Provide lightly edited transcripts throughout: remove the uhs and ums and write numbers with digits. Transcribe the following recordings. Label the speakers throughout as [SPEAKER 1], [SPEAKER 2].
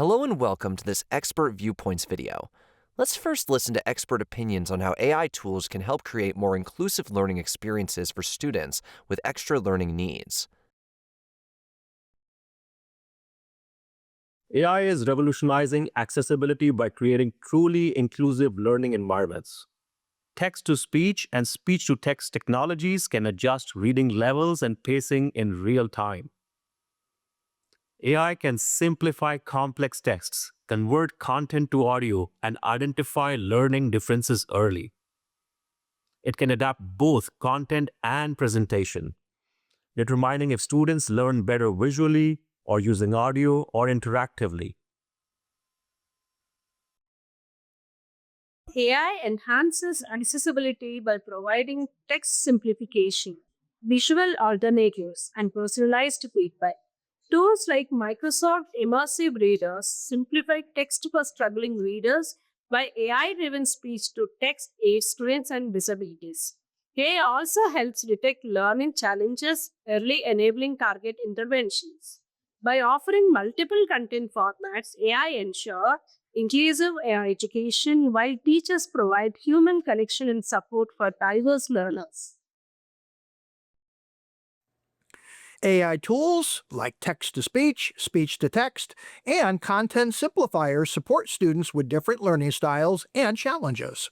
[SPEAKER 1] Hello and welcome to this Expert Viewpoints video. Let's first listen to expert opinions on how AI tools can help create more inclusive learning experiences for students with extra learning needs.
[SPEAKER 2] AI is revolutionizing accessibility by creating truly inclusive learning environments. Text-to-speech and speech-to-text technologies can adjust reading levels and pacing in real time. AI can simplify complex texts, convert content to audio, and identify learning differences early. It can adapt both content and presentation, determining if students learn better visually or using audio or interactively.
[SPEAKER 3] AI enhances accessibility by providing text simplification, visual alternatives, and personalized feedback. Tools like Microsoft Immersive Readers simplify text for struggling readers, while AI-driven speech-to-text aids students and disabilities. AI also helps detect learning challenges early, enabling target interventions. By offering multiple content formats, AI ensures inclusive AI education while teachers provide human connection and support for diverse learners.
[SPEAKER 4] AI tools like text-to-speech, speech-to-text, and content simplifiers support students with different learning styles and challenges.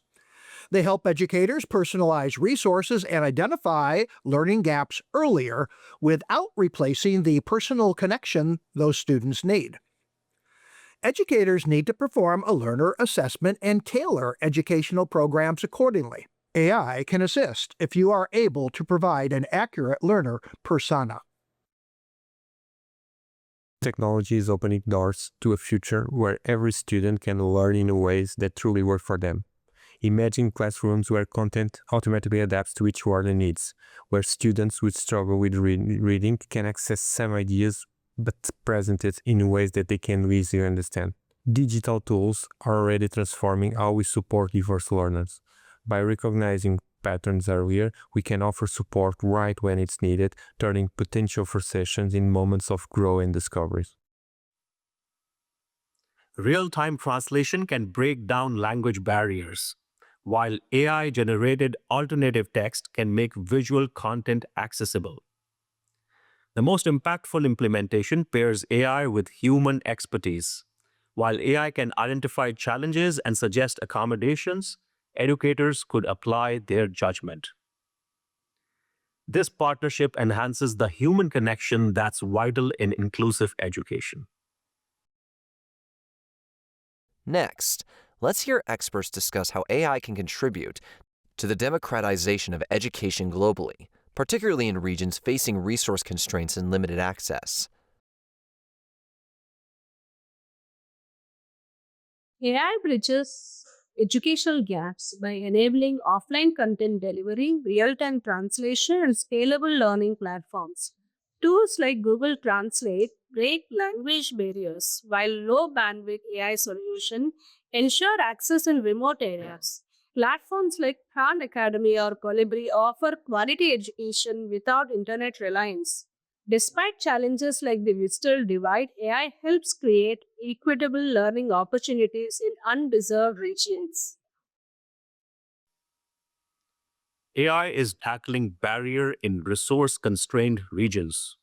[SPEAKER 4] They help educators personalize resources and identify learning gaps earlier without replacing the personal connection those students need. Educators need to perform a learner assessment and tailor educational programs accordingly. AI can assist if you are able to provide an accurate learner persona.
[SPEAKER 5] Technology is opening doors to a future where every student can learn in ways that truly work for them. Imagine classrooms where content automatically adapts to each learner needs, where students who struggle with reading can access some ideas but present it in ways that they can easily understand. Digital tools are already transforming how we support diverse learners. By recognizing patterns earlier, we can offer support right when it's needed, turning potential frustrations in moments of growth and discoveries.
[SPEAKER 2] Real-time translation can break down language barriers, while AI-generated alternative text can make visual content accessible. The most impactful implementation pairs AI with human expertise. While AI can identify challenges and suggest accommodations, educators could apply their judgment. This partnership enhances the human connection that's vital in inclusive education.
[SPEAKER 1] Next, let's hear experts discuss how AI can contribute to the democratization of education globally, particularly in regions facing resource constraints and limited access.
[SPEAKER 3] AI bridges educational gaps by enabling offline content delivery, real-time translation, and scalable learning platforms. Tools like Google Translate break language barriers, while low-bandwidth AI solutions ensure access in remote areas. Platforms like Khan Academy or Colibri offer quality education without internet reliance. Despite challenges like the digital divide, AI helps create equitable learning opportunities in undeserved regions.
[SPEAKER 2] AI is tackling barriers in resource-constrained regions.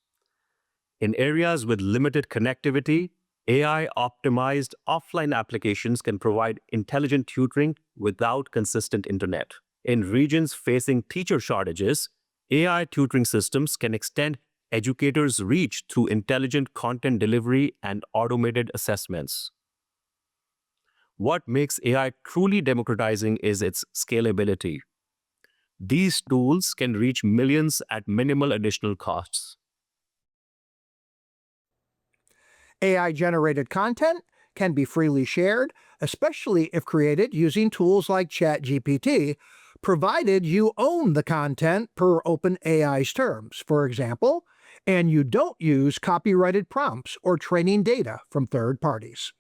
[SPEAKER 2] In areas with limited connectivity, AI-optimized offline applications can provide intelligent tutoring without consistent internet. In regions facing teacher shortages, AI tutoring systems can extend educators' reach through intelligent content delivery and automated assessments. What makes AI truly democratizing is its scalability. These tools can reach millions at minimal additional costs.
[SPEAKER 4] AI-generated content can be freely shared, especially if created using tools like ChatGPT, provided you own the content per OpenAI's terms, for example, and you don't use copyrighted prompts or training data from third parties.